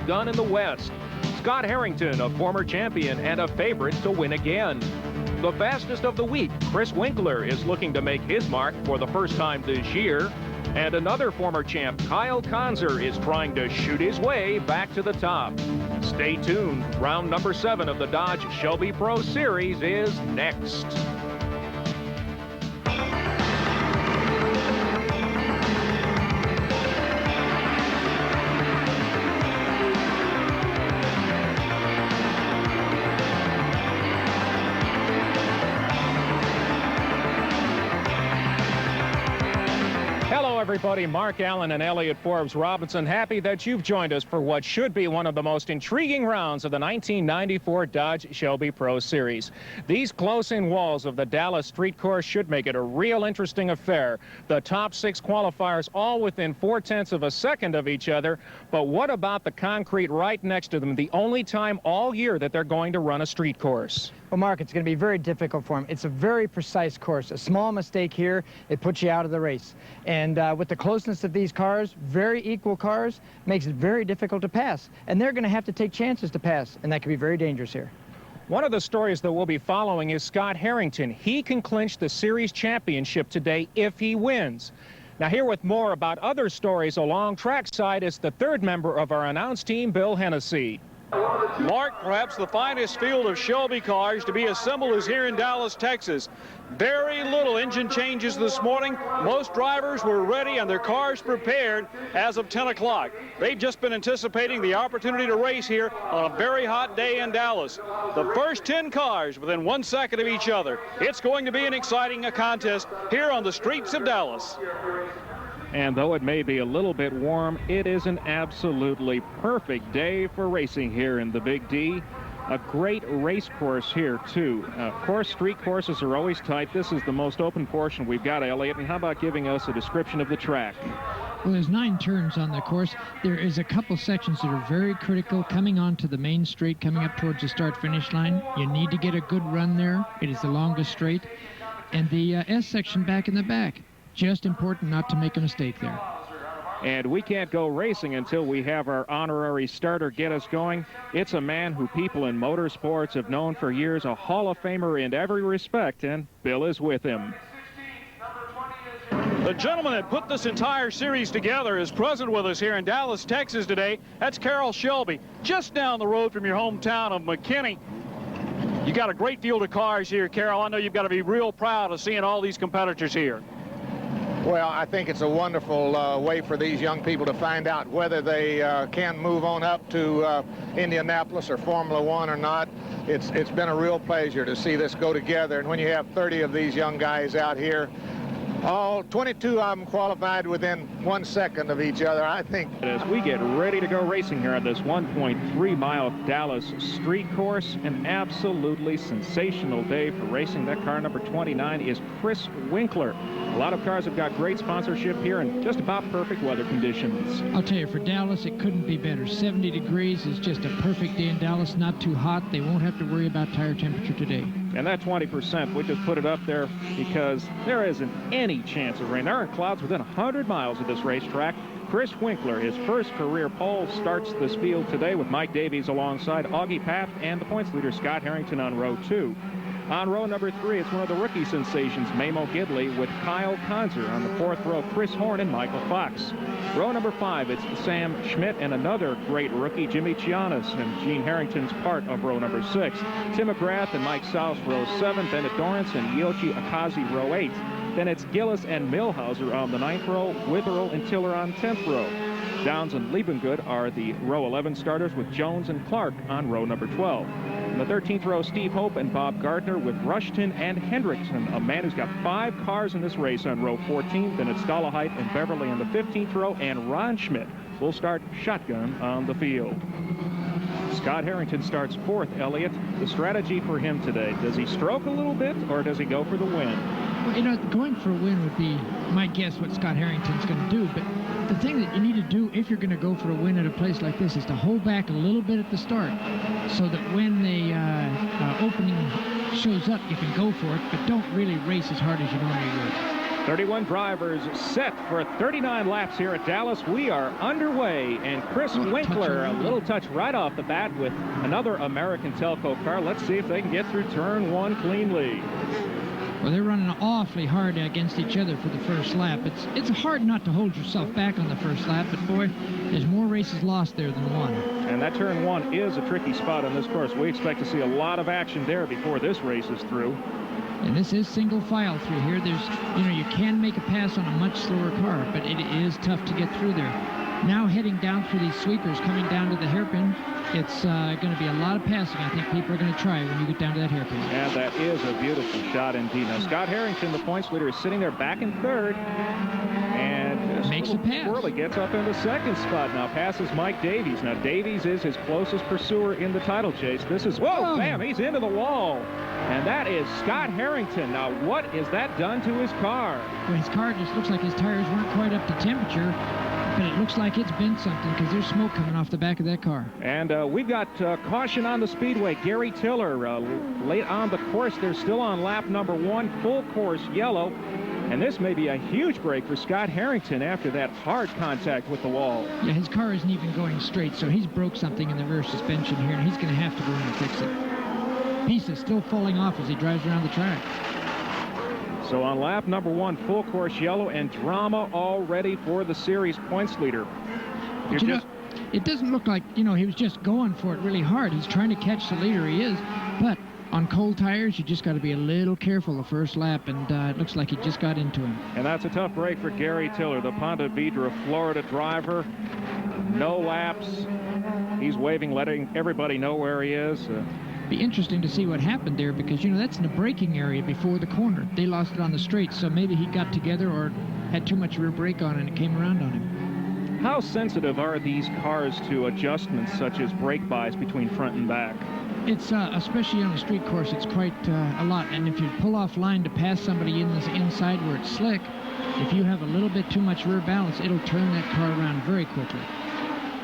shotgun in the West. Scott Harrington, a former champion and a favorite to win again. The fastest of the week, Chris Winkler, is looking to make his mark for the first time this year. And another former champ, Kyle Konzer, is trying to shoot his way back to the top. Stay tuned. Round number 7 of the Dodge Shelby Pro Series is next. Everybody, Mark Allen and Elliott Forbes Robinson, happy that you've joined us for what should be one of the most intriguing rounds of the 1994 Dodge Shelby Pro Series. These close-in walls of the Dallas street course should make it a real interesting affair. The top 6 qualifiers all within 0.4 of a second of each other, but what about the concrete right next to them, the only time all year that they're going to run a street course? Well, Mark, it's going to be very difficult for him. It's a very precise course. A small mistake here, it puts you out of the race. And with the closeness of these cars, very equal cars, makes it very difficult to pass. And they're going to have to take chances to pass, and that can be very dangerous here. One of the stories that we'll be following is Scott Harrington. He can clinch the series championship today if he wins. Now, here with more about other stories along trackside is the third member of our announce team, Bill Hennessy. Mark, perhaps the finest field of Shelby cars to be assembled is here in Dallas, Texas. Very little engine changes this morning. Most drivers were ready and their cars prepared as of 10 o'clock. They've just been anticipating the opportunity to race here on a very hot day in Dallas. The first 10 cars within 1 second of each other. It's going to be an exciting contest here on the streets of Dallas. And though it may be a little bit warm, it is an absolutely perfect day for racing here in the Big D. A great race course here, too. Of course, street courses are always tight. This is the most open portion we've got, Elliott. And how about giving us a description of the track? Well, there's 9 turns on the course. There is a couple sections that are very critical coming onto the main straight, coming up towards the start-finish line. You need to get a good run there. It is the longest straight. And the S section back in the back. Just important not to make a mistake there. And we can't go racing until we have our honorary starter get us going. It's a man who people in motorsports have known for years, a Hall of Famer in every respect, and Bill is with him. The gentleman that put this entire series together is present with us here in Dallas, Texas today. That's Carroll Shelby, just down the road from your hometown of McKinney. You got a great field of cars here, Carroll. I know you've got to be real proud of seeing all these competitors here. Well, I think it's a wonderful way for these young people to find out whether they can move on up to Indianapolis or Formula One or not. It's been a real pleasure to see this go together. And when you have 30 of these young guys out here, all 22 of them qualified within 1 second of each other, I think. As we get ready to go racing here on this 1.3-mile Dallas street course, an absolutely sensational day for racing. That car number 29 is Chris Winkler. A lot of cars have got great sponsorship here and just about perfect weather conditions. I'll tell you, for Dallas, it couldn't be better. 70 degrees is just a perfect day in Dallas, not too hot. They won't have to worry about tire temperature today. And that 20%, we just put it up there because there isn't any chance of rain. There are clouds within 100 miles of this racetrack. Chris Winkler, his first career pole, starts this field today with Mike Davies alongside Augie Paft and the points leader Scott Harrington on row 2. On row number 3, it's one of the rookie sensations, Mamo Gidley, with Kyle Konzer. On the 4th row, Chris Horn and Michael Fox. Row number 5, it's Sam Schmidt and another great rookie, Jimmy Chianis, and Gene Harrington's part of row number 6. Tim McGrath and Mike South, row 7. Bennett Dorrance and Yoshi Akazi, row 8. Then it's Gillis and Milhauser on the 9th row, Witherell and Tiller on 10th row. Downs and Liebengood are the row 11 starters with Jones and Clark on row number 12. In the 13th row, Steve Hope and Bob Gardner with Rushton and Hendrickson, a man who's got 5 cars in this race on row 14. Then it's Stallahite and Beverly in the 15th row, and Ron Schmidt will start shotgun on the field. Scott Harrington starts 4th, Elliott. The strategy for him today, does he stroke a little bit or does he go for the win? Well, you know, going for a win would be my guess what Scott Harrington's going to do, but the thing that you need to do if you're going to go for a win at a place like this is to hold back a little bit at the start so that when the opening shows up, you can go for it, but don't really race as hard as you normally would. 31 drivers set for 39 laps here at Dallas. We are underway, and Chris Winkler, a little touch right off the bat with another American Telco car. Let's see if they can get through turn 1 cleanly. Well, they're running awfully hard against each other for the first lap. It's hard not to hold yourself back on the first lap, but boy, there's more races lost there than won. And that turn 1 is a tricky spot on this course. We expect to see a lot of action there before this race is through. And this is single file through here. You can make a pass on a much slower car, but it is tough to get through there. Now heading down through these sweepers, coming down to the hairpin, it's going to be a lot of passing. I think people are going to try when you get down to that hairpin. And that is a beautiful shot indeed. Now, Scott Harrington, the points leader, is sitting there back in third. And makes a pass. Swirly gets up into second spot now, passes Mike Davies. Now, Davies is his closest pursuer in the title chase. This is, whoa, bam, he's into the wall. And that is Scott Harrington. Now, what has that done to his car? Well, his car just looks like his tires weren't quite up to temperature, but it looks like it's been something because there's smoke coming off the back of that car. And we've got caution on the speedway. Gary Tiller late on the course. They're still on lap number 1, full course yellow. And this may be a huge break for Scott Harrington after that hard contact with the wall. Yeah, his car isn't even going straight, so he's broke something in the rear suspension here, and he's going to have to go in and fix it. Piece is still falling off as he drives around the track. So on lap number 1, full course yellow, and drama already for the series points leader. But you know, it doesn't look like, he was just going for it really hard. He's trying to catch the leader, he is, but on cold tires, you just got to be a little careful the first lap, and it looks like he just got into him. And that's a tough break for Gary Tiller, the Ponte Vedra, Florida driver. No laps. He's waving, letting everybody know where he is. Be interesting to see what happened there, because that's in the braking area before the corner. They lost it on the straight, so maybe he got together or had too much rear brake on and it came around on him. How sensitive are these cars to adjustments such as brake buys between front and back? It's especially on a street course, it's quite a lot. And if you pull off line to pass somebody in the inside where it's slick, if you have a little bit too much rear balance, it'll turn that car around very quickly.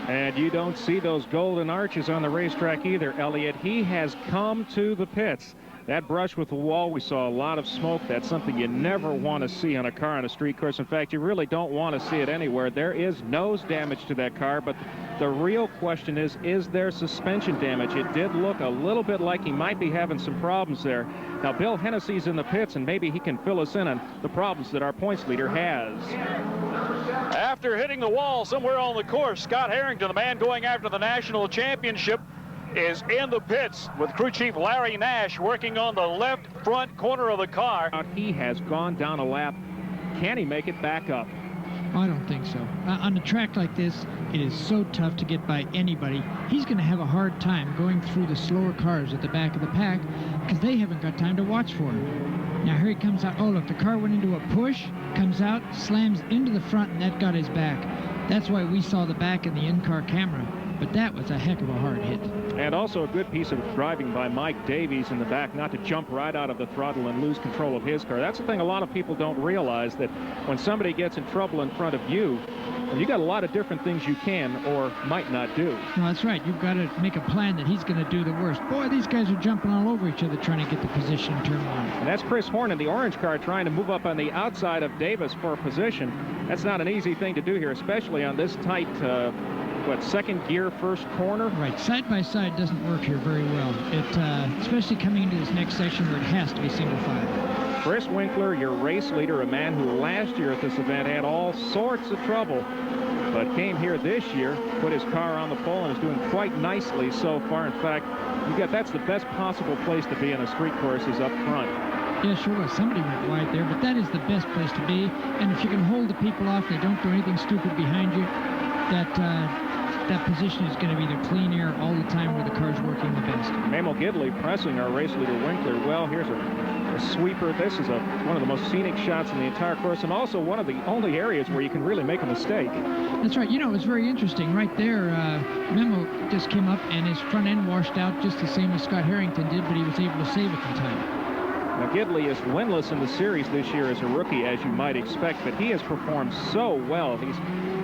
And you don't see those golden arches on the racetrack either, Elliott. He has come to the pits. That brush with the wall, we saw a lot of smoke. That's something you never want to see on a car on a street course. In fact, you really don't want to see it anywhere. There is nose damage to that car, but the real question is there suspension damage? It did look a little bit like he might be having some problems there. Now, Bill Hennessy's in the pits, and maybe he can fill us in on the problems that our points leader has. After hitting the wall somewhere on the course, Scott Harrington, the man going after the national championship, is in the pits with crew chief Larry Nash working on the left front corner of the car. He has gone down a lap. Can he make it back up? I don't think so. On a track like this, it is so tough to get by anybody. He's going to have a hard time going through the slower cars at the back of the pack because they haven't got time to watch for him. Now here he comes out. Oh, look, the car went into a push, comes out, slams into the front, and that got his back. That's why we saw the back in the in-car camera. But that was a heck of a hard hit. And also a good piece of driving by Mike Davies in the back, not to jump right out of the throttle and lose control of his car. That's the thing a lot of people don't realize, that when somebody gets in trouble in front of you, you got a lot of different things you can or might not do. No, that's right. You've got to make a plan that he's going to do the worst. Boy, these guys are jumping all over each other trying to get the position in turn 1. And that's Chris Horn in the orange car trying to move up on the outside of Davis for a position. That's not an easy thing to do here, especially on this tight second gear, first corner? Right, side by side doesn't work here very well. Especially coming into this next section where it has to be single file. Chris Winkler, your race leader, a man who last year at this event had all sorts of trouble, but came here this year, put his car on the pole, and is doing quite nicely so far. In fact, that's the best possible place to be in a street course, is up front. Yeah, sure was. Somebody went wide there, but that is the best place to be. And if you can hold the people off, they don't do anything stupid behind you, that position is going to be the clean air all the time where the car's working the best. Mamel Gidley pressing our race leader Winkler. Well, here's a sweeper. This is one of the most scenic shots in the entire course, and also one of the only areas where you can really make a mistake. That's right. It was very interesting. Right there, Memo just came up, and his front end washed out just the same as Scott Harrington did, but he was able to save it in time. Now, Gidley is winless in the series this year as a rookie, as you might expect, but he has performed so well. He's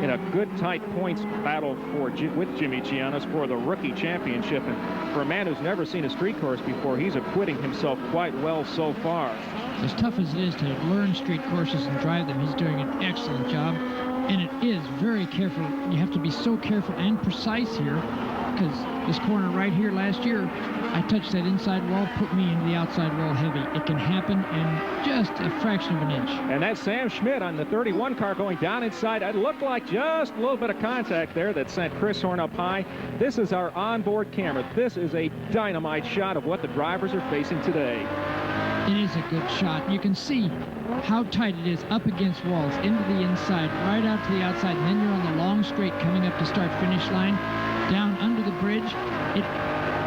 in a good, tight points battle with Jimmy Giannis for the rookie championship. And for a man who's never seen a street course before, he's acquitting himself quite well so far. As tough as it is to learn street courses and drive them, he's doing an excellent job. And it is very careful. You have to be so careful and precise here, because this corner right here last year, I touched that inside wall, put me into the outside wall heavy. It can happen in just a fraction of an inch. And that's Sam Schmidt on the 31 car going down inside. It looked like just a little bit of contact there that sent Chris Horn up high. This is our onboard camera. This is a dynamite shot of what the drivers are facing today. It is a good shot. You can see how tight it is up against walls, into the inside, right out to the outside, and then you're on the long straight coming up to start-finish line, down under the bridge.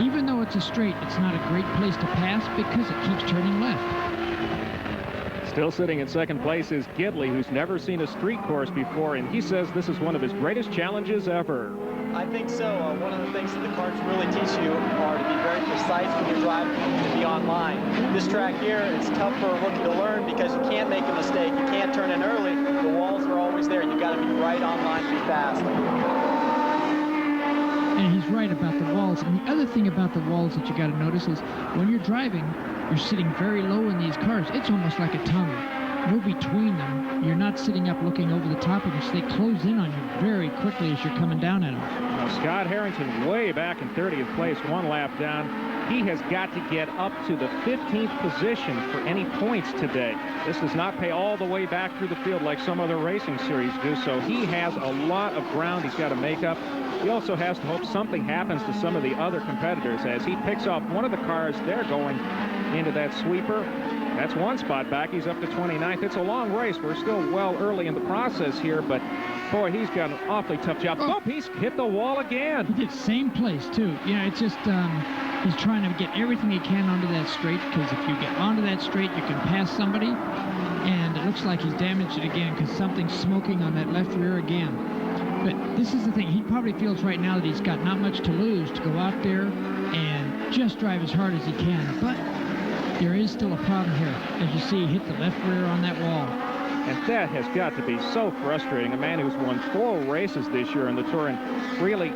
Even though it's a straight, it's not a great place to pass because it keeps turning left. Still sitting in second place is Gidley, who's never seen a street course before, and he says this is one of his greatest challenges ever. I think so. One of the things that the karts really teach you are to be very precise when you're driving and to be on line. This track here, it's tough for a rookie to learn because you can't make a mistake. You can't turn in early. The walls are always there. You've got to be right on line to be fast. And he's right about the walls. And the other thing about the walls that you got to notice is when you're driving, you're sitting very low in these cars. It's almost like a tunnel. You're between them. You're not sitting up looking over the top of them, so they close in on you very quickly as you're coming down at them. Now, Scott Harrington way back in 30th place, one lap down. He has got to get up to the 15th position for any points today. This does not pay all the way back through the field like some other racing series do, so he has a lot of ground he's got to make up. He also has to hope something happens to some of the other competitors as he picks off one of the cars. They're going into that sweeper. That's one spot back. He's up to 29th. It's a long race. We're still well early in the process here, but boy, he's got an awfully tough job. Oh, he's hit the wall again. He did same place too. You know, it's just he's trying to get everything he can onto that straight, because if you get onto that straight, you can pass somebody, and it looks like he's damaged it again because something's smoking on that left rear again. But this is the thing. He probably feels right now that he's got not much to lose to go out there and just drive as hard as he can. But there is still a problem here. As you see, he hit the left rear on that wall. And that has got to be so frustrating. A man who's won 4 races this year in the Tour, and really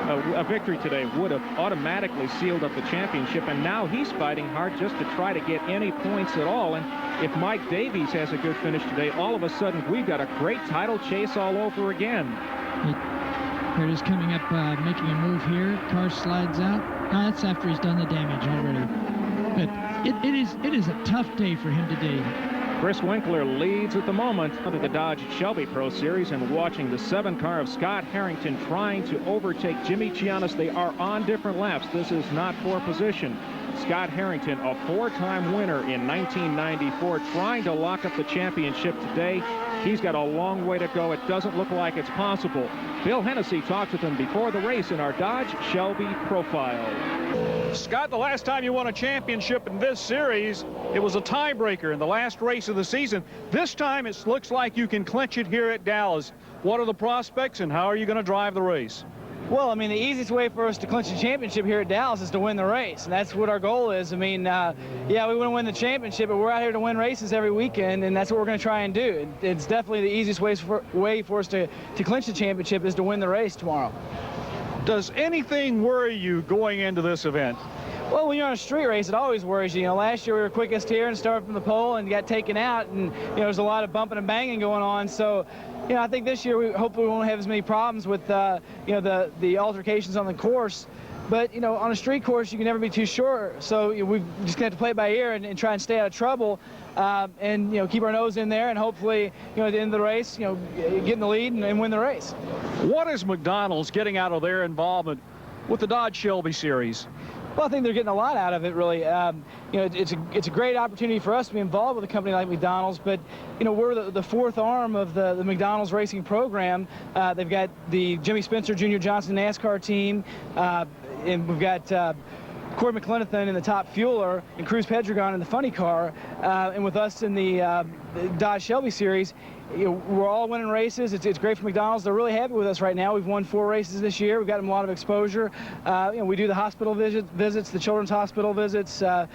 a victory today would have automatically sealed up the championship, and now he's fighting hard just to try to get any points at all. And if Mike Davies has a good finish today, all of a sudden we've got a great title chase all over again. Here it is coming up, making a move here. Car slides out. That's after he's done the damage already. But it is a tough day for him today. Chris Winkler leads at the moment under the Dodge Shelby Pro Series, and watching the 7 car of Scott Harrington trying to overtake Jimmy Giannis. They are on different laps. This is not for position. Scott Harrington, a 4-time winner in 1994, trying to lock up the championship today. He's got a long way to go. It doesn't look like it's possible. Bill Hennessy talked with him before the race in our Dodge Shelby profile. Scott, the last time you won a championship in this series, it was a tiebreaker in the last race of the season. This time it looks like you can clinch it here at Dallas. What are the prospects, and how are you going to drive the race? Well, I mean, the easiest way for us to clinch the championship here at Dallas is to win the race, and that's what our goal is. I mean, yeah, we want to win the championship, but we're out here to win races every weekend, and that's what we're going to try and do. It's definitely the easiest way for us to clinch the championship is to win the race tomorrow. Does anything worry you going into this event? Well, when you're on a street race, it always worries you. You know, last year we were quickest here and started from the pole and got taken out, and you know, there's a lot of bumping and banging going on. So, you know, I think this year we hopefully won't have as many problems with you know, the altercations on the course. But you know, on a street course, you can never be too sure. So you know, we've just got to play it by ear and try and stay out of trouble, and you know, keep our nose in there, and hopefully, you know, at the end of the race, you know, get in the lead and win the race. What is McDonald's getting out of their involvement with the Dodge Shelby Series? Well, I think they're getting a lot out of it, really. You know, it's a great opportunity for us to be involved with a company like McDonald's, but, you know, we're the 4th arm of the McDonald's racing program. They've got the Jimmy Spencer Jr. Johnson NASCAR team, and we've got Corey McLenathan in the top fueler and Cruz Pedregon in the funny car, and with us in the Dodge Shelby series, we're all winning races. It's great for McDonald's. They're really happy with us right now. We've won 4 races this year. We've got them a lot of exposure. We do the hospital visits, the children's hospital visits, the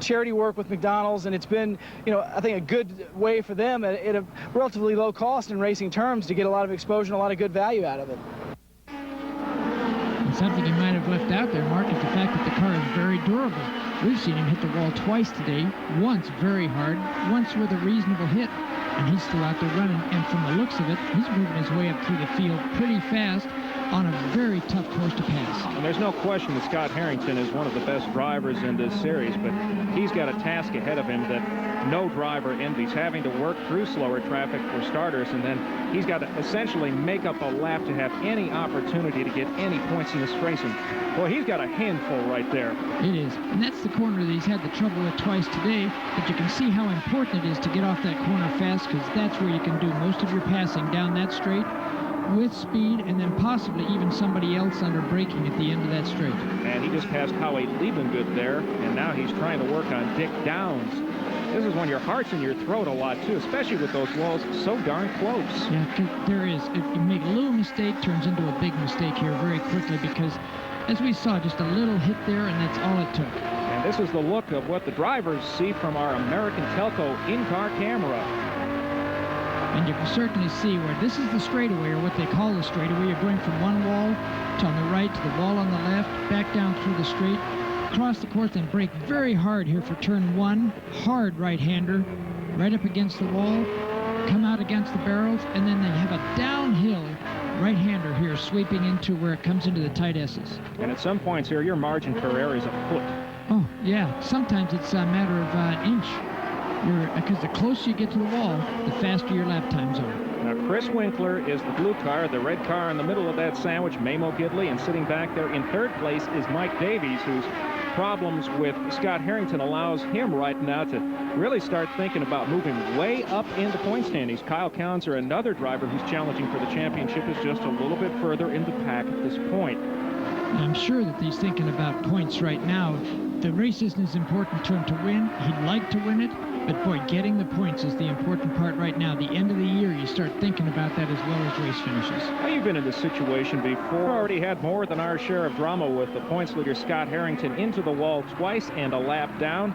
charity work with McDonald's, and it's been, I think a good way for them at a relatively low cost in racing terms to get a lot of exposure and a lot of good value out of it. And something you might have left out there, Mark, is the fact that the car is very durable. We've seen him hit the wall twice today, once very hard, once with a reasonable hit, and he's still out there running, and from the looks of it, he's moving his way up through the field pretty fast on a very tough course to pass. And there's no question that Scott Harrington is one of the best drivers in this series, but he's got a task ahead of him that no driver envies, having to work through slower traffic for starters, and then he's got to essentially make up a lap to have any opportunity to get any points in this race. And boy, he's got a handful right there. It is, and that's the corner that he's had the trouble with twice today, but you can see how important it is to get off that corner fast, because that's where you can do most of your passing down that straight with speed, and then possibly even somebody else under braking at the end of that straight. And he just passed Howie Liebengood there, and now he's trying to work on Dick Downs. This is when your heart's in your throat a lot, too, especially with those walls so darn close. Yeah, there is. If you make a little mistake, turns into a big mistake here very quickly, because, as we saw, just a little hit there, and that's all it took. And this is the look of what the drivers see from our American Telco in-car camera. And you can certainly see where this is the straightaway, or what they call the straightaway. You're going from one wall to on the right to the wall on the left, back down through the straight, across the course, and brake very hard here for turn 1. Hard right-hander, right up against the wall, come out against the barrels, and then they have a downhill right-hander here sweeping into where it comes into the tight S's. And at some points here, your margin per error is a foot. Oh, yeah. Sometimes it's a matter of an inch. Because the closer you get to the wall, the faster your lap times are. Now, Chris Winkler is the blue car. The red car in the middle of that sandwich, Mamo Gidley, and sitting back there in third place is Mike Davies, whose problems with Scott Harrington allows him right now to really start thinking about moving way up in the point standings. Kyle Counser, another driver who's challenging for the championship, is just a little bit further in the pack at this point. I'm sure that he's thinking about points right now. The race isn't as important to him to win. He'd like to win it, but boy, getting the points is the important part right now. The end of the year, you start thinking about that as well as race finishes. Well, you've been in this situation before. Already had more than our share of drama with the points leader Scott Harrington into the wall twice and a lap down.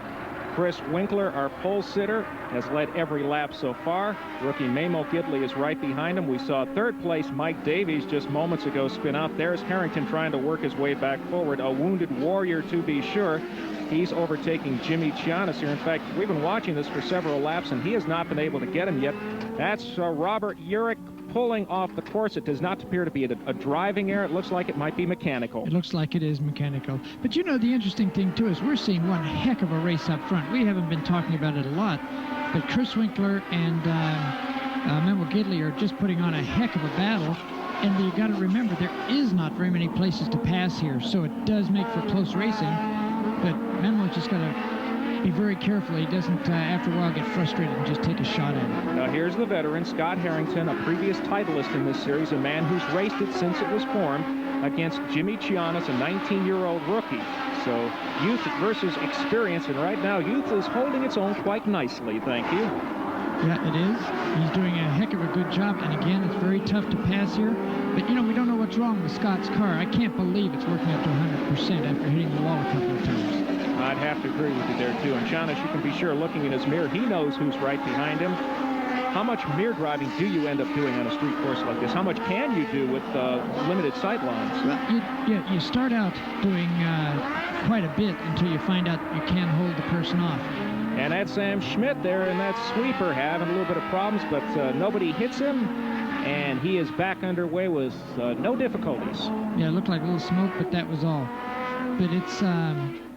Chris Winkler, our pole sitter, has led every lap so far. Rookie Mamo Gidley is right behind him. We saw third place Mike Davies just moments ago spin out. There's Harrington trying to work his way back forward. A wounded warrior, to be sure. He's overtaking Jimmy Chianis here. In fact, we've been watching this for several laps, and he has not been able to get him yet. That's Robert Urich pulling off the course. It does not appear to be a driving error. It looks like it might be mechanical. It looks like it is mechanical. But you know, the interesting thing, too, is we're seeing one heck of a race up front. We haven't been talking about it a lot, but Chris Winkler and Mamo Gidley are just putting on a heck of a battle. And you've got to remember, there is not very many places to pass here, so it does make for close racing. But Memo's just got to be very careful. He doesn't, after a while, get frustrated and just take a shot at it. Now, here's the veteran, Scott Harrington, a previous titleist in this series, a man who's raced it since it was formed, against Jimmy Chianis, a 19-year-old rookie. So, youth versus experience, and right now, youth is holding its own quite nicely, thank you. Yeah, it is. He's doing a heck of a good job, and again, it's very tough to pass here. But, you know, we don't know what's wrong with Scott's car. I can't believe it's working up to 100% after hitting the wall a couple of times. I'd have to agree with you there, too. And Chianis, you can be sure, looking in his mirror, he knows who's right behind him. How much mirror driving do you end up doing on a street course like this? How much can you do with limited sight lines? Well, you start out doing quite a bit until you find out you can't hold the person off. And that's Sam Schmidt there in that sweeper, having a little bit of problems, but nobody hits him, and he is back underway with no difficulties. Yeah, it looked like a little smoke, but that was all. But it's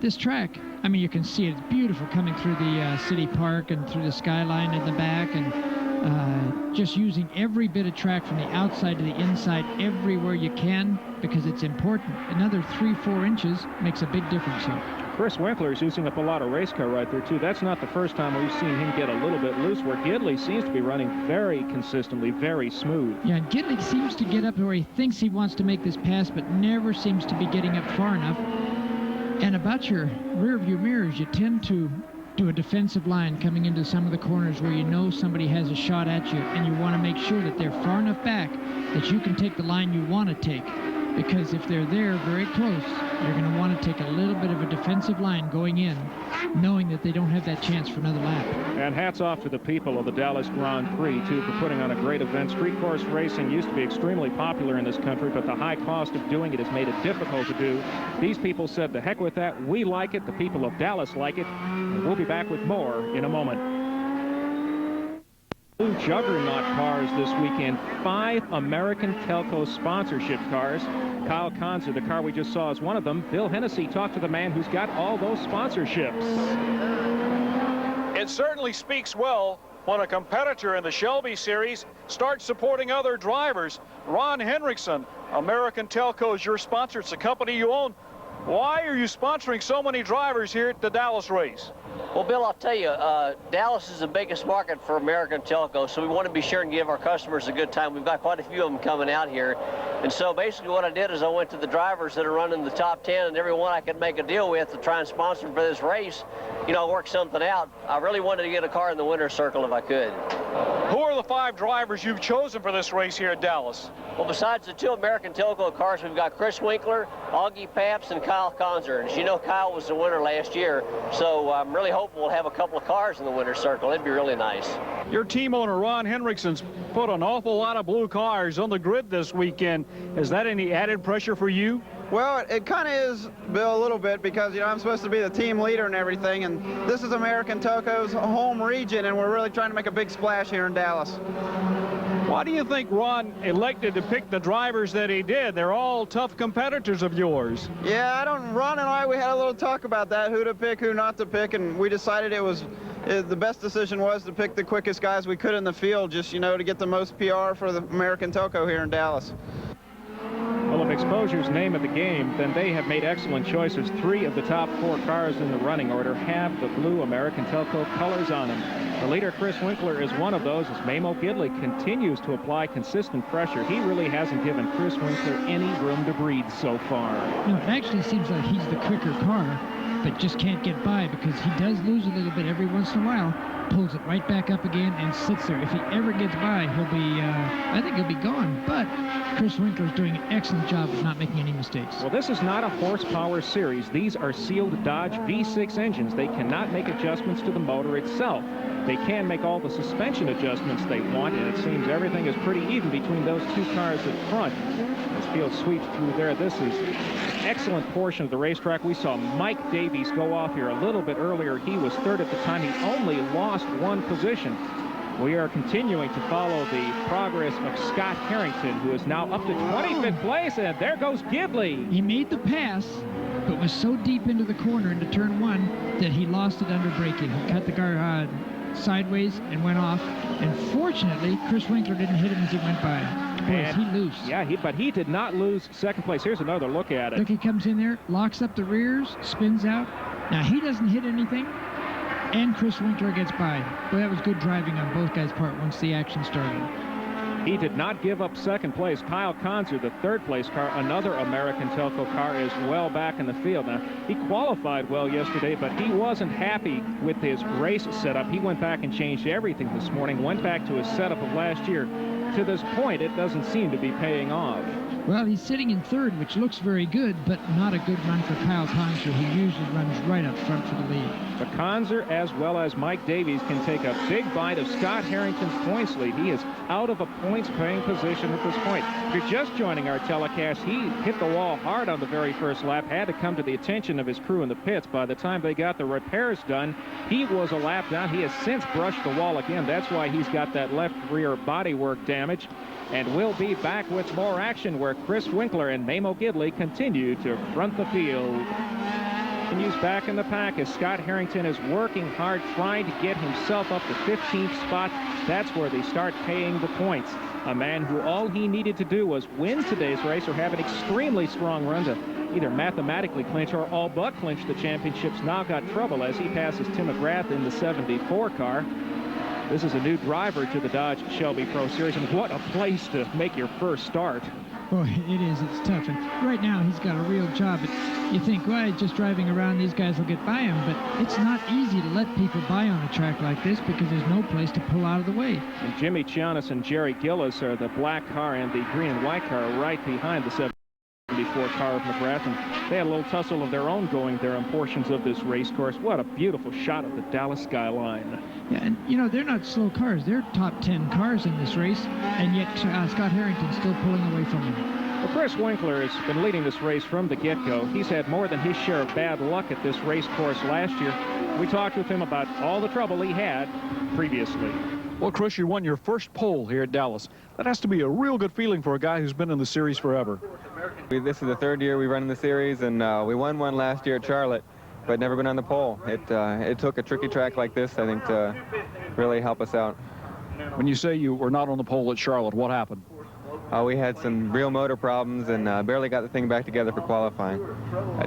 this track, I mean, you can see it. It's beautiful coming through the city park and through the skyline in the back, and just using every bit of track from the outside to the inside everywhere you can, because it's important. Another 3-4 inches makes a big difference here. Chris Winkler is using up a lot of race car right there, too. That's not the first time we've seen him get a little bit loose, where Gidley seems to be running very consistently, very smooth. Yeah, and Gidley seems to get up where he thinks he wants to make this pass, but never seems to be getting up far enough. And about your rear view mirrors, you tend to do a defensive line coming into some of the corners where you know somebody has a shot at you, and you want to make sure that they're far enough back that you can take the line you want to take. Because if they're there very close, you're going to want to take a little bit of a defensive line going in, knowing that they don't have that chance for another lap. And hats off to the people of the Dallas Grand Prix, too, for putting on a great event. Street course racing used to be extremely popular in this country, but the high cost of doing it has made it difficult to do. These people said, to heck with that. We like it. The people of Dallas like it. And we'll be back with more in a moment. Blue juggernaut cars this weekend. 5 American Telco sponsorship cars. Kyle Konzer, the car we just saw, is one of them. Bill Hennessy talked to the man who's got all those sponsorships. It certainly speaks well when a competitor in the Shelby Series starts supporting other drivers. Ron Henriksen, American Telco is your sponsor. It's a company you own. Why are you sponsoring so many drivers here at the Dallas race? Well, Bill, I'll tell you, Dallas is the biggest market for American Telco, so we want to be sure and give our customers a good time. We've got quite a few of them coming out here. And so basically what I did is I went to the drivers that are running the top 10, and everyone I could make a deal with to try and sponsor them for this race, you know, work something out. I really wanted to get a car in the winner's circle if I could. Who are the 5 drivers you've chosen for this race here at Dallas? Well, besides the 2 American Telco cars, we've got Chris Winkler, Augie Paps, and Kyle Konzer. And as you know, Kyle was the winner last year, so I'm really hoping we'll have a couple of cars in the winner's circle. It'd be really nice. Your team owner, Ron Henriksen's put an awful lot of blue cars on the grid this weekend. Is that any added pressure for you? Well, it kind of is, Bill, a little bit, because, you know, I'm supposed to be the team leader and everything, and this is American Telco's home region, and we're really trying to make a big splash here in Dallas. Why do you think Ron elected to pick the drivers that he did? They're all tough competitors of yours. Yeah, Ron and I, we had a little talk about that, who to pick, who not to pick, and we decided the best decision was to pick the quickest guys we could in the field, just, you know, to get the most PR for the American Telco here in Dallas. Well, if exposure's name of the game, then they have made excellent choices. 3 of the top 4 cars in the running order have the blue American Telco colors on them. The leader, Chris Winkler, is one of those as Mamo Gidley continues to apply consistent pressure. He really hasn't given Chris Winkler any room to breathe so far. No, it actually seems like he's the quicker car, but just can't get by because he does lose a little bit every once in a while. Pulls it right back up again and sits there. If he ever gets by, he'll be, I think he'll be gone. But Chris Winkler's doing an excellent job of not making any mistakes. Well, this is not a horsepower series. These are sealed Dodge V6 engines. They cannot make adjustments to the motor itself. They can make all the suspension adjustments they want, and it seems everything is pretty even between those 2 cars at front. This field sweeps through there. This is an excellent portion of the racetrack. We saw Mike Davies go off here a little bit earlier. He was 3rd at the time. He only lost 1 position. We are continuing to follow the progress of Scott Harrington, who is now up to 25th place, and there goes Gidley. He made the pass, but was so deep into the corner into turn 1 that he lost it under braking. He cut the car sideways and went off, and fortunately Chris Winkler didn't hit him as he went by. Boy, is he loose. Yeah, but he did not lose 2nd place. Here's another look at it. Look, he comes in there, locks up the rears, spins out. Now he doesn't hit anything, and Chris Winkler gets by. Boy, that was good driving on both guys' part once the action started. He did not give up 2nd place. Kyle Konzer, the 3rd place car, another American Telco car, is well back in the field. Now, he qualified well yesterday, but he wasn't happy with his race setup. He went back and changed everything this morning, went back to his setup of last year. To this point, it doesn't seem to be paying off. Well, he's sitting in 3rd, which looks very good, but not a good run for Kyle Konzer, who usually runs right up front for the lead. But Konzer, as well as Mike Davies, can take a big bite of Scott Harrington's points lead. He is out of a points-paying position at this point. If you're just joining our telecast, he hit the wall hard on the very first lap, had to come to the attention of his crew in the pits. By the time they got the repairs done, he was a lap down. He has since brushed the wall again. That's why he's got that left rear bodywork damage. And we'll be back with more action where Chris Winkler and Mamo Gidley continue to front the field. Continues back in the pack as Scott Harrington is working hard, trying to get himself up to 15th spot. That's where they start paying the points. A man who all he needed to do was win today's race or have an extremely strong run to either mathematically clinch or all but clinch the championships. Now got trouble as he passes Tim McGrath in the 74 car. This is a new driver to the Dodge Shelby Pro Series, and what a place to make your first start. Boy, it is. It's tough. And right now, he's got a real job. You think, well, just driving around, these guys will get by him. But it's not easy to let people by on a track like this because there's no place to pull out of the way. And Jimmy Chianis and Jerry Gillis are the black car, and the green and white car right behind the 74 car of McGrath. And they had a little tussle of their own going there on portions of this race course. What a beautiful shot of the Dallas skyline. Yeah, and, you know, they're not slow cars. They're top 10 cars in this race, and yet Scott Harrington's still pulling away from them. Well, Chris Winkler has been leading this race from the get-go. He's had more than his share of bad luck at this race course last year. We talked with him about all the trouble he had previously. Well, Chris, you won your first pole here at Dallas. That has to be a real good feeling for a guy who's been in the series forever. This is the third year we run in the series, and we won one last year at Charlotte, but never been on the pole. It took a tricky track like this, I think, to really help us out. When you say you were not on the pole at Charlotte, what happened? We had some real motor problems and barely got the thing back together for qualifying.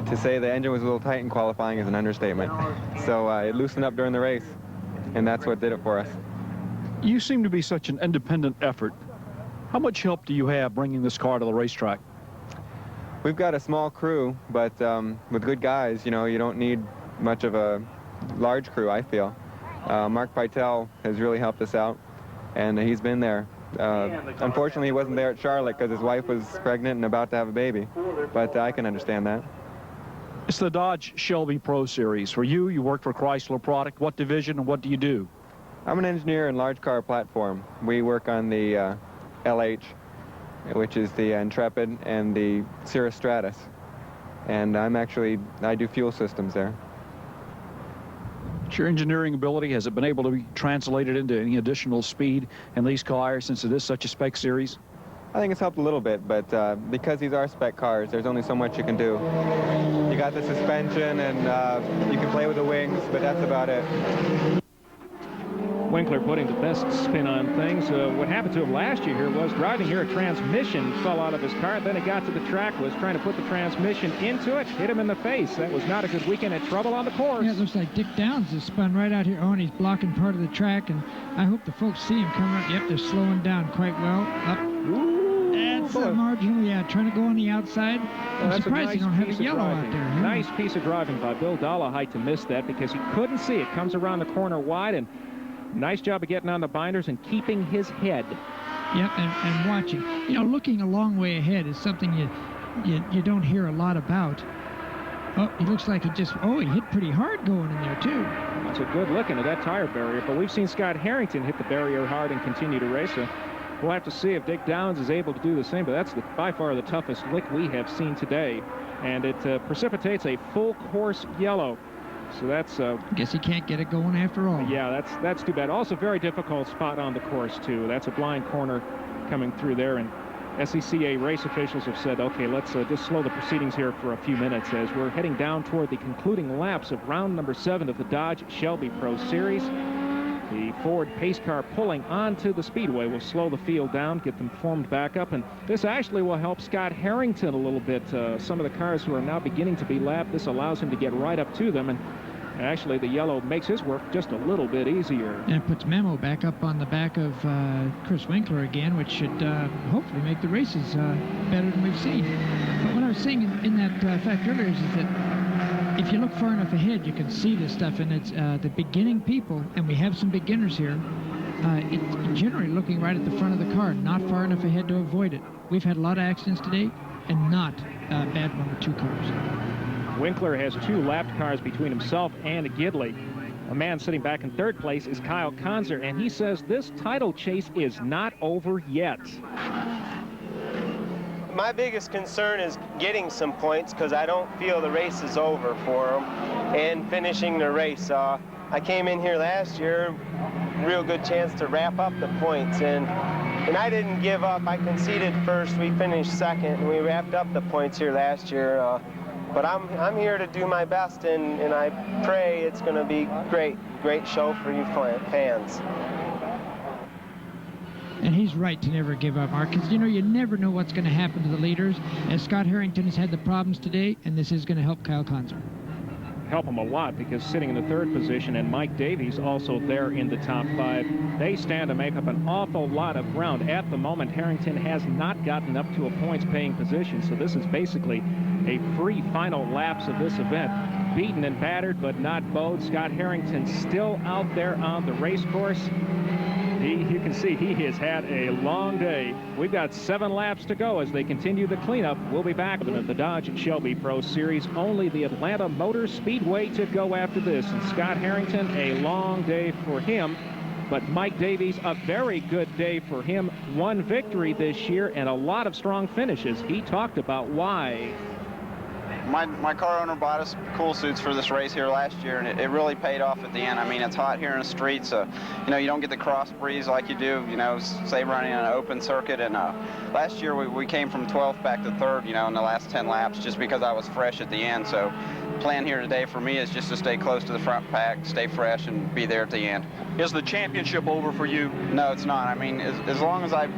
To say the engine was a little tight in qualifying is an understatement. So it loosened up during the race, and that's what did it for us. You seem to be such an independent effort. How much help do you have bringing this car to the racetrack? We've got a small crew, but with good guys, you know, you don't need much of a large crew, I feel. Mark Pytel has really helped us out, and he's been there. Unfortunately, he wasn't there at Charlotte because his wife was pregnant and about to have a baby, but I can understand that. It's the Dodge Shelby Pro Series. For you, you work for Chrysler Product. What division and what do you do? I'm an engineer in large car platform. We work on the LH, which is the Intrepid, and the Cirrus Stratus. And I do fuel systems there. Your engineering ability, has it been able to be translated into any additional speed in these cars since it is such a spec series? I think it's helped a little bit, but because these are spec cars, there's only so much you can do. You got the suspension and you can play with the wings, but that's about it. Winkler putting the best spin on things. What happened to him last year here was driving here, a transmission fell out of his car. Then he got to the track, was trying to put the transmission into it, hit him in the face. That was not a good weekend at trouble on the course. Yeah, it looks like Dick Downs has spun right out here. Oh, and he's blocking part of the track, and I hope the folks see him come out. Yep, they're slowing down quite well. Up. That's a marginal, yeah, trying to go on the outside. I'm surprised you don't have a yellow out there. Huh? Nice piece of driving by Bill Dollarhide to miss that because he couldn't see it. Comes around the corner wide, and nice job of getting on the binders and keeping his head. Yep, and watching. You know, looking a long way ahead is something you don't hear a lot about. Oh, he looks like he hit pretty hard going in there, too. That's a good look into that tire barrier, but we've seen Scott Harrington hit the barrier hard and continue to race. So we'll have to see if Dick Downs is able to do the same, but that's by far the toughest lick we have seen today. And it precipitates a full course yellow. So that's guess he can't get it going after all. Yeah, that's too bad. Also very difficult spot on the course too. That's a blind corner coming through there, and SCCA race officials have said, okay, let's just slow the proceedings here for a few minutes as we're heading down toward the concluding laps of round number 7 of the Dodge Shelby Pro Series. The Ford pace car pulling onto the speedway will slow the field down, get them formed back up, and this actually will help Scott Harrington a little bit. Some of the cars who are now beginning to be lapped, this allows him to get right up to them, and actually the yellow makes his work just a little bit easier. And it puts Memo back up on the back of Chris Winkler again, which should hopefully make the races better than we've seen. But what I was saying in that fact earlier is that if you look far enough ahead, you can see this stuff, and it's the beginning people, and we have some beginners here, it's generally looking right at the front of the car, not far enough ahead to avoid it. We've had a lot of accidents today, and not bad number 2 cars. Winkler has 2 lapped cars between himself and Gidley. A man sitting back in 3rd place is Kyle Konzer, and he says this title chase is not over yet. My biggest concern is getting some points because I don't feel the race is over for them and finishing the race. I came in here last year, real good chance to wrap up the points, and I didn't give up. I conceded first, we finished 2nd, and we wrapped up the points here last year. But I'm here to do my best, and I pray it's going to be great show for you fans. And he's right to never give up, Mark, because, you know, you never know what's going to happen to the leaders, as Scott Harrington has had the problems today, and this is going to help Kyle Konzer. help him a lot because sitting in the 3rd position and Mike Davies also there in the top 5, they stand to make up an awful lot of ground. At the moment, Harrington has not gotten up to a points-paying position, so this is basically a free final laps of this event. Beaten and battered, but not bowed. Scott Harrington still out there on the race course. You can see he has had a long day. We've got 7 laps to go as they continue the cleanup. We'll be back at the Dodge and Shelby Pro Series. Only the Atlanta Motor Speedway to go after this. And Scott Harrington, a long day for him. But Mike Davies, a very good day for him. 1 victory this year and a lot of strong finishes. He talked about why. My car owner bought us cool suits for this race here last year, and it really paid off at the end. I mean, it's hot here in the street, so, you know, you don't get the cross breeze like you do, you know, say running in an open circuit. And last year we came from 12th back to 3rd, you know, in the last 10 laps just because I was fresh at the end. So plan here today for me is just to stay close to the front pack, stay fresh, and be there at the end. Is the championship over for you? No, it's not. I mean, as long as I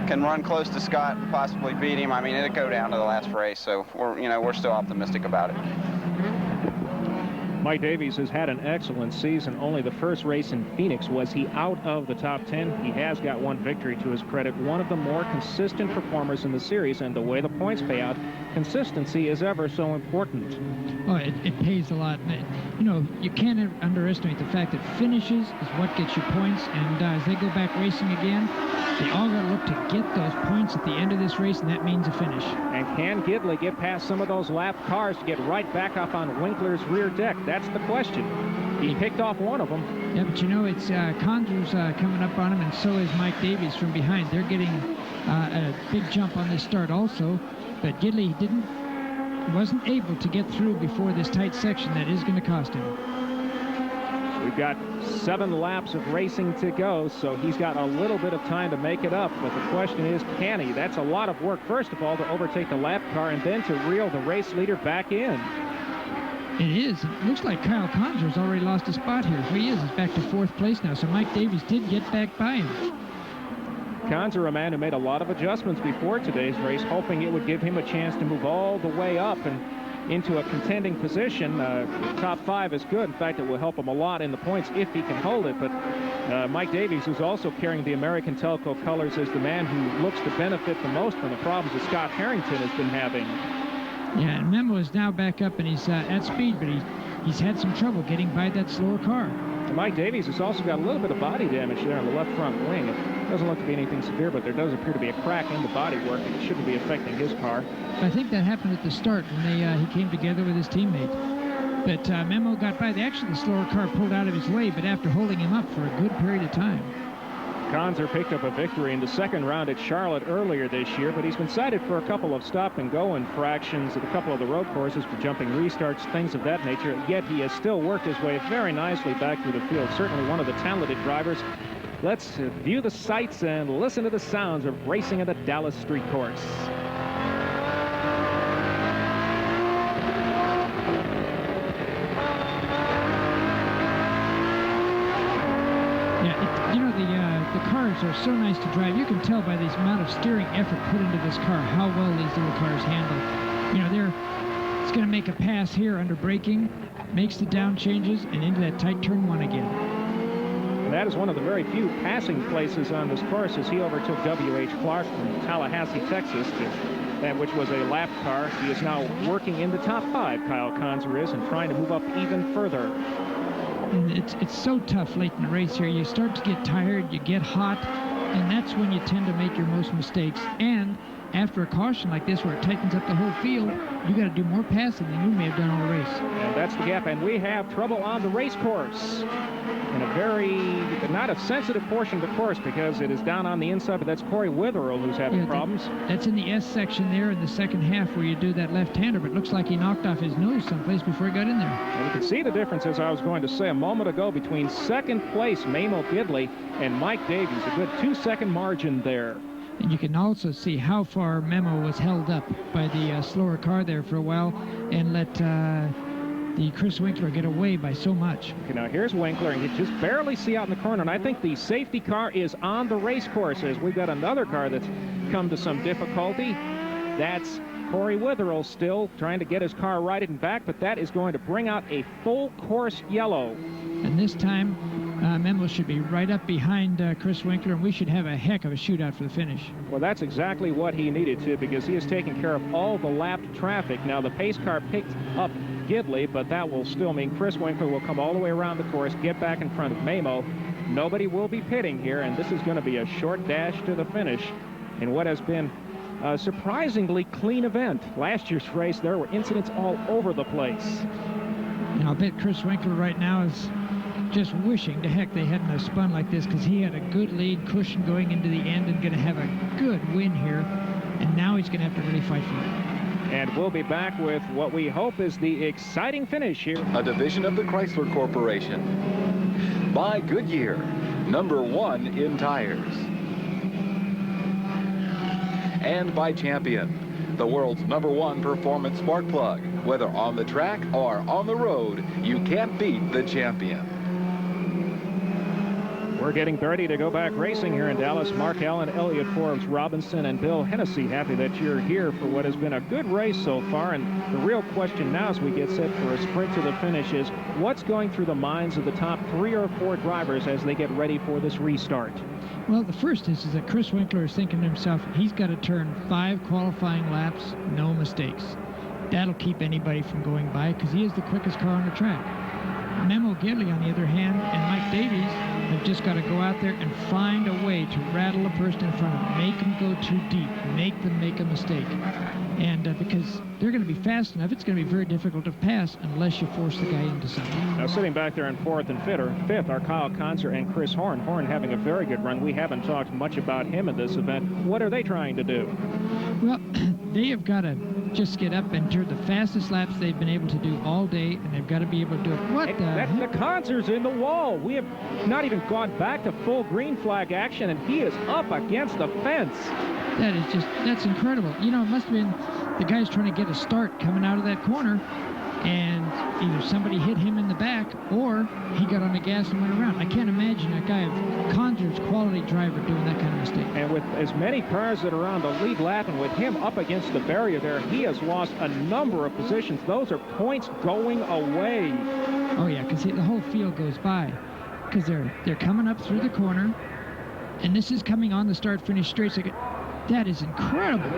can run close to Scott and possibly beat him, I mean, it'll go down to the last race, so we're still optimistic about it. Mike Davies has had an excellent season. Only the first race in Phoenix was he out of the top 10. He has got 1 victory to his credit. One of the more consistent performers in the series, and the way the points pay out, consistency is ever so important. Oh, it pays a lot. You know, you can't underestimate the fact that finishes is what gets you points, and as they go back racing again, they all got to look to get those points at the end of this race, and that means a finish. And can Gidley get past some of those lap cars to get right back up on Winkler's rear deck? That's the question. He picked off one of them. Yeah, but you know, it's Conjur's coming up on him, and so is Mike Davies from behind. They're getting a big jump on this start also, but Gidley wasn't able to get through before this tight section. That is going to cost him. We've got 7 laps of racing to go, so he's got a little bit of time to make it up. But the question is, can he? That's a lot of work, first of all, to overtake the lap car and then to reel the race leader back in. It is. It looks like Kyle Conjur's already lost his spot here. He is. He's back to 4th place now, so Mike Davies did get back by him. Conjur, a man who made a lot of adjustments before today's race, hoping it would give him a chance to move all the way up and into a contending position. Top 5 is good. In fact, it will help him a lot in the points if he can hold it. But Mike Davies, who's also carrying the American Telco colors, is the man who looks to benefit the most from the problems that Scott Harrington has been having. Yeah, and Memo is now back up, and he's at speed, but he's had some trouble getting by that slower car. And Mike Davies has also got a little bit of body damage there on the left front wing. It doesn't look to be anything severe, but there does appear to be a crack in the bodywork, and it shouldn't be affecting his car. I think that happened at the start when he came together with his teammate. But Memo got by. Actually, the slower car pulled out of his way, but after holding him up for a good period of time. Conjur picked up a victory in the 2nd round at Charlotte earlier this year, but he's been cited for a couple of stop-and-go infractions at a couple of the road courses for jumping restarts, things of that nature. Yet he has still worked his way very nicely back through the field. Certainly one of the talented drivers. Let's view the sights and listen to the sounds of racing at the Dallas Street Course. The cars are so nice to drive. You can tell by the amount of steering effort put into this car how well these little cars handle. You know, it's going to make a pass here under braking, makes the down changes, and into that tight turn 1 again. And that is one of the very few passing places on this course as he overtook W.H. Clark from Tallahassee, Texas, which was a lap car. He is now working in the top 5, Kyle Conjur is, and trying to move up even further. And it's so tough late in the race here. You start to get tired, you get hot, and that's when you tend to make your most mistakes. And after a caution like this where it tightens up the whole field, you got to do more passing than you may have done all the race. And that's the gap, and we have trouble on the race course. In a very, not a sensitive portion of the course because it is down on the inside, but that's Corey Witherell who's having problems. That's in the S section there in the 2nd half where you do that left-hander, but it looks like he knocked off his nose someplace before he got in there. And you can see the difference, as I was going to say a moment ago, between 2nd place Memo Gidley and Mike Davies. A good 2-second margin there. And you can also see how far Memo was held up by the slower car there for a while and let the Chris Winkler get away by so much. Okay, now here's Winkler, and you just barely see out in the corner, and I think the safety car is on the race course as we've got another car that's come to some difficulty. That's Corey Witherell still trying to get his car righted and back, but that is going to bring out a full course yellow. And this time, Memo should be right up behind Chris Winkler, and we should have a heck of a shootout for the finish. Well, that's exactly what he needed to, because he has taken care of all the lapped traffic. Now, the pace car picked up Gidley, but that will still mean Chris Winkler will come all the way around the course, get back in front of Memo. Nobody will be pitting here, and this is going to be a short dash to the finish in what has been a surprisingly clean event. Last year's race, there were incidents all over the place. And I'll bet Chris Winkler right now is just wishing to heck they hadn't have spun like this, because he had a good lead cushion going into the end and going to have a good win here, and now he's going to have to really fight for it. And we'll be back with what we hope is the exciting finish here. A division of the Chrysler Corporation. By Goodyear, #1 in tires. And by Champion, the world's #1 performance spark plug. Whether on the track or on the road, you can't beat the Champion. We're getting ready to go back racing here in Dallas. Mark Allen, Elliott Forbes Robinson, and Bill Hennessy, happy that you're here for what has been a good race so far. And the real question now as we get set for a sprint to the finish is what's going through the minds of the top 3 or 4 drivers as they get ready for this restart? Well, the first is that Chris Winkler is thinking to himself, he's got to turn 5 qualifying laps, no mistakes. That'll keep anybody from going by, because he is the quickest car on the track. Memo Gidley, on the other hand, and Mike Davies have just got to go out there and find a way to rattle a person in front of them, make them go too deep, make them make a mistake. And because they're going to be fast enough, it's going to be very difficult to pass unless you force the guy into something. Now, sitting back there in 4th and 5th are Kyle Conzer and Chris Horn. Horn having a very good run. We haven't talked much about him in this event. What are they trying to do? Well, they have got to just get up and turn the fastest laps they've been able to do all day, and they've got to be able to do it. What the heck? The Conzer's in the wall. We have not even gone back to full green flag action, and he is up against the fence. That is just, that's incredible. You know, it must have been the guy's trying to get a start coming out of that corner, and either somebody hit him in the back or he got on the gas and went around. I can't imagine a guy of Conzer's quality driver doing that kind of mistake. And with as many cars that are on the lead lap, and with him up against the barrier there, he has lost a number of positions. Those are points going away. Oh yeah, because the whole field goes by, because they're coming up through the corner, and this is coming on the start-finish straight. So that is incredible.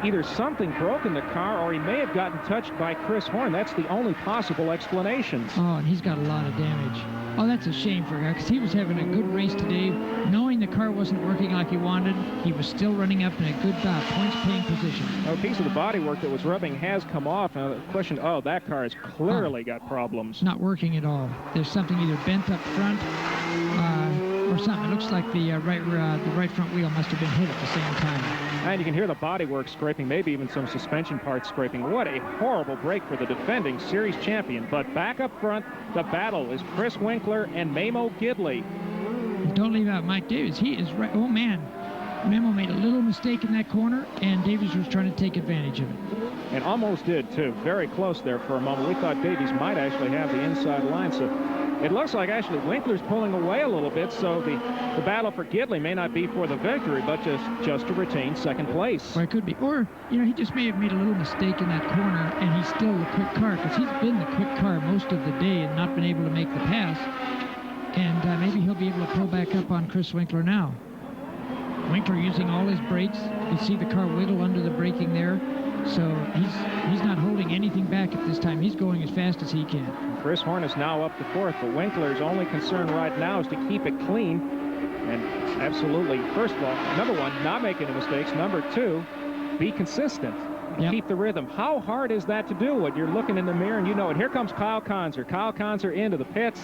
Either something broke in the car, or he may have gotten touched by Chris Horn. That's the only possible explanations. Oh, and he's got a lot of damage. Oh, that's a shame for him, because he was having a good race today. Knowing the car wasn't working like he wanted, he was still running up in a good points-paying position. A piece of the bodywork that was rubbing has come off. Now, the question, that car has clearly got problems. Not working at all. There's something either bent up front or something. It looks like the right front wheel must have been hit at the same time. And you can hear the bodywork scraping, maybe even some suspension parts scraping. What a horrible break for the defending series champion. But back up front, the battle is Chris Winkler and Memo Gidley. Don't leave out Mike Davies. He is right. Oh, man. Memo made a little mistake in that corner, and Davies was trying to take advantage of it. And almost did, too. Very close there for a moment. We thought Davies might actually have the inside line, so it looks like actually Winkler's pulling away a little bit, so the battle for Gidley may not be for the victory, but just to retain second place. Or it could be. Or, he just may have made a little mistake in that corner, and he's still the quick car, because he's been the quick car most of the day and not been able to make the pass. And maybe he'll be able to pull back up on Chris Winkler now. Winkler using all his brakes. You see the car wiggle under the braking there. So he's not holding anything back at this time. He's going as fast as he can. Chris Horn is now up to 4th, but Winkler's only concern right now is to keep it clean. And absolutely, first of all, number 1, not make any mistakes. Number 2, be consistent. Yep. Keep the rhythm. How hard is that to do when you're looking in the mirror and you know it? Here comes Kyle Conzer. Kyle Conzer into the pits.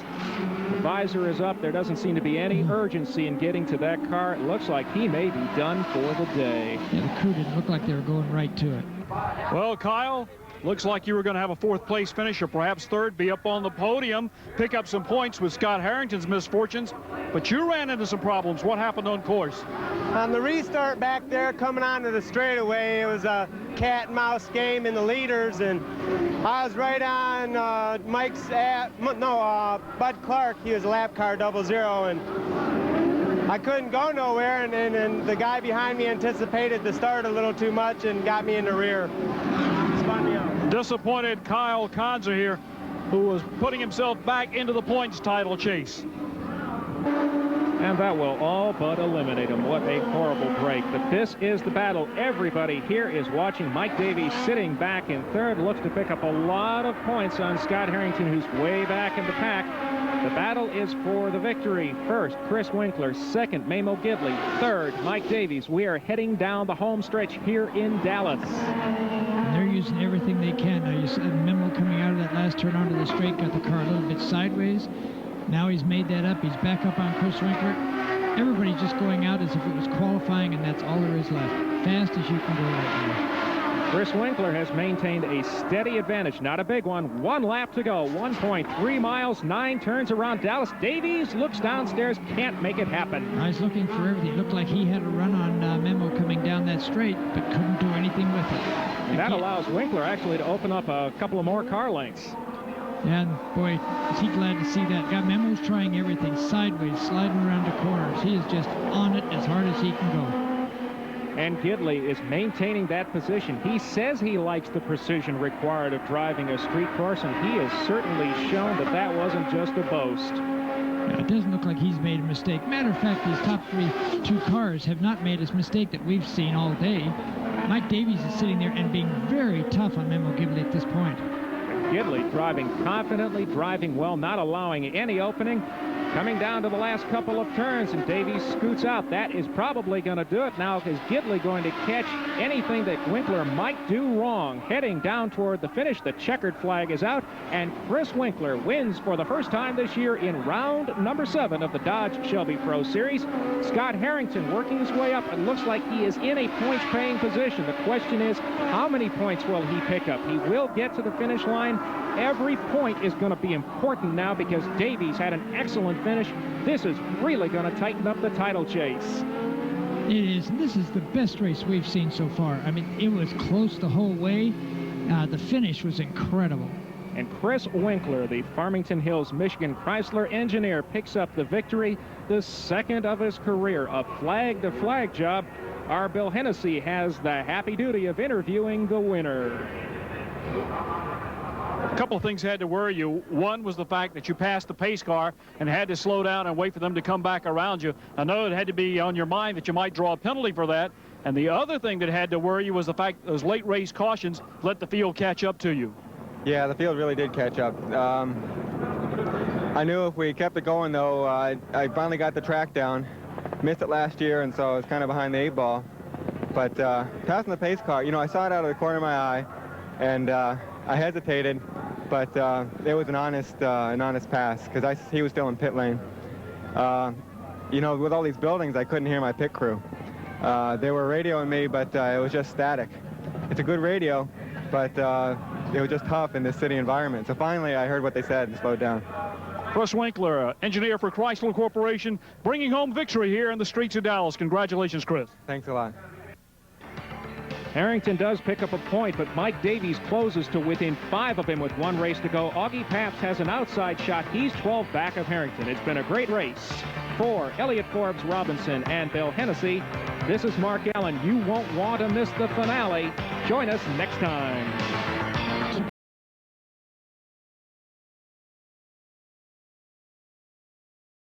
The visor is up. There doesn't seem to be any urgency in getting to that car. It looks like he may be done for the day. Yeah, the crew didn't look like they were going right to it. Well, Kyle, looks like you were going to have a 4th place finish, or perhaps 3rd, be up on the podium, pick up some points with Scott Harrington's misfortunes, but you ran into some problems. What happened on course? On the restart back there, coming onto the straightaway, it was a cat and mouse game in the leaders, and I was right on Bud Clark. He was a lap car 00, and I couldn't go nowhere, and the guy behind me anticipated the start a little too much and got me in the rear. Spun me out. Disappointed Kyle Konza here, who was putting himself back into the points title chase. And that will all but eliminate him. What a horrible break. But this is the battle. Everybody here is watching. Mike Davies sitting back in third, looks to pick up a lot of points on Scott Harrington, who's way back in the pack. The battle is for the victory. First, Chris Winkler. Second, Mamo Gidley. Third, Mike Davies. We are heading down the home stretch here in Dallas. They're using everything they can. Now you saw Memo coming out of that last turn onto the straight, got the car a little bit sideways. Now he's made that up. He's back up on Chris Winkler. Everybody's just going out as if it was qualifying, and that's all there is left. Fast as you can go right now. Chris Winkler has maintained a steady advantage. Not a big one. 1 lap to go. 1.3 miles, 9 turns around Dallas. Davies looks downstairs, can't make it happen. I was looking for everything. It looked like he had a run on Memo coming down that straight, but couldn't do anything with it. And that allows Winkler actually to open up a couple of more car lengths. And boy, is he glad to see that. Got Memo's trying everything, sideways, sliding around the corners. He is just on it as hard as he can go. And Gidley is maintaining that position. He says he likes the precision required of driving a street course, and he has certainly shown that that wasn't just a boast. Yeah, it doesn't look like he's made a mistake. Matter of fact, these top 2 cars have not made a mistake that we've seen all day. Mike Davies is sitting there and being very tough on Memo Gidley at this point. Gidley driving confidently, driving well, not allowing any opening. Coming down to the last couple of turns, and Davies scoots out. That is probably going to do it. Now is Gidley going to catch anything that Winkler might do wrong? Heading down toward the finish, the checkered flag is out, and Chris Winkler wins for the first time this year in round number 7 of the Dodge Shelby Pro Series. Scott Harrington working his way up. It looks like he is in a points-paying position. The question is, how many points will he pick up? He will get to the finish line. Every point is going to be important now because Davies had an excellent finish. This is really going to tighten up the title chase. It is. This is the best race we've seen so far. I mean, it was close the whole way. The finish was incredible. And Chris Winkler, the Farmington Hills, Michigan Chrysler engineer, picks up the victory, the second of his career, a flag-to-flag job. Our Bill Hennessy has the happy duty of interviewing the winner. A couple of things had to worry you. One was the fact that you passed the pace car and had to slow down and wait for them to come back around you. I know it had to be on your mind that you might draw a penalty for that. And the other thing that had to worry you was the fact that those late race cautions let the field catch up to you. Yeah, the field really did catch up. I knew if we kept it going, though, I finally got the track down. Missed it last year, and so I was kind of behind the 8 ball. But passing the pace car, you know, I saw it out of the corner of my eye, and I hesitated, but it was an honest pass because he was still in pit lane. You know, with all these buildings, I couldn't hear my pit crew. They were radioing me, but it was just static. It's a good radio, but it was just tough in this city environment. So finally, I heard what they said and slowed down. Chris Winkler, engineer for Chrysler Corporation, bringing home victory here in the streets of Dallas. Congratulations, Chris. Thanks a lot. Harrington does pick up a point, but Mike Davies closes to within 5 of him with 1 race to go. Augie Paps has an outside shot. He's 12 back of Harrington. It's been a great race. For Elliott Forbes Robinson and Bill Hennessy, this is Mark Allen. You won't want to miss the finale. Join us next time.